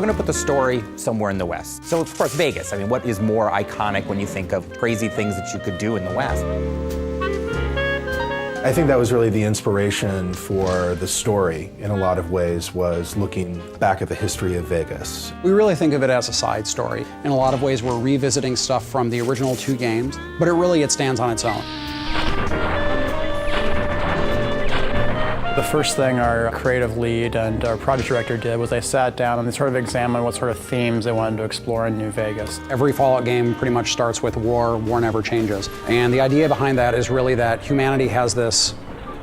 gonna put the story somewhere in the West. So of course, Vegas. I mean, what is more iconic when you think of crazy things that you could do in the West? I think that was really the inspiration for the story in a lot of ways, was looking back at the history of Vegas. We really think of it as a side story. In a lot of ways, we're revisiting stuff from the original 2 games, but it stands on its own. The first thing our creative lead and our project director did was they sat down and they sort of examined what sort of themes they wanted to explore in New Vegas. Every Fallout game pretty much starts with war never changes. And the idea behind that is really that humanity has this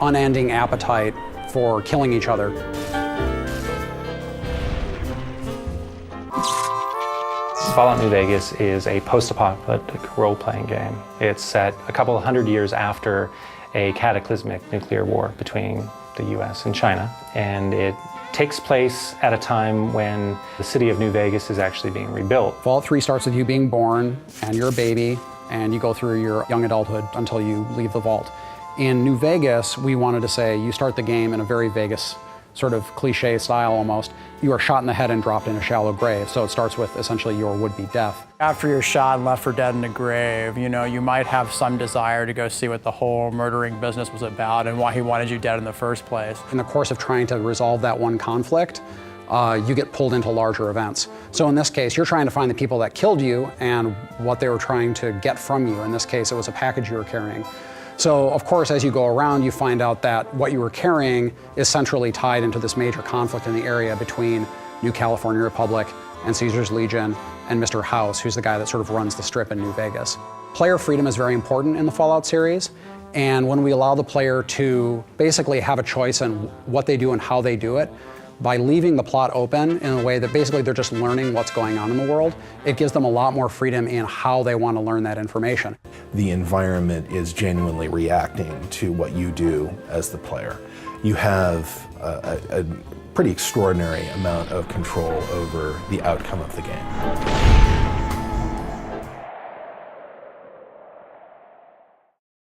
unending appetite for killing each other. Fallout New Vegas is a post-apocalyptic role-playing game. It's set a couple of hundred years after a cataclysmic nuclear war between the US and China, and it takes place at a time when the city of New Vegas is actually being rebuilt. Fallout 3 starts with you being born, and you're a baby, and you go through your young adulthood until you leave the vault. In New Vegas, we wanted to say you start the game in a very Vegas sort of cliche style almost. You are shot in the head and dropped in a shallow grave, so it starts with essentially your would-be death. After you're shot and left for dead in a grave, you know, you might have some desire to go see what the whole murdering business was about and why he wanted you dead in the first place. In the course of trying to resolve that one conflict, you get pulled into larger events. So in this case, you're trying to find the people that killed you and what they were trying to get from you. In this case, it was a package you were carrying. So, of course, as you go around, you find out that what you were carrying is centrally tied into this major conflict in the area between New California Republic and Caesar's Legion and Mr. House, who's the guy that sort of runs the strip in New Vegas. Player freedom is very important in the Fallout series, and when we allow the player to basically have a choice in what they do and how they do it, by leaving the plot open in a way that basically they're just learning what's going on in the world, it gives them a lot more freedom in how they want to learn that information. The environment is genuinely reacting to what you do as the player. You have a pretty extraordinary amount of control over the outcome of the game.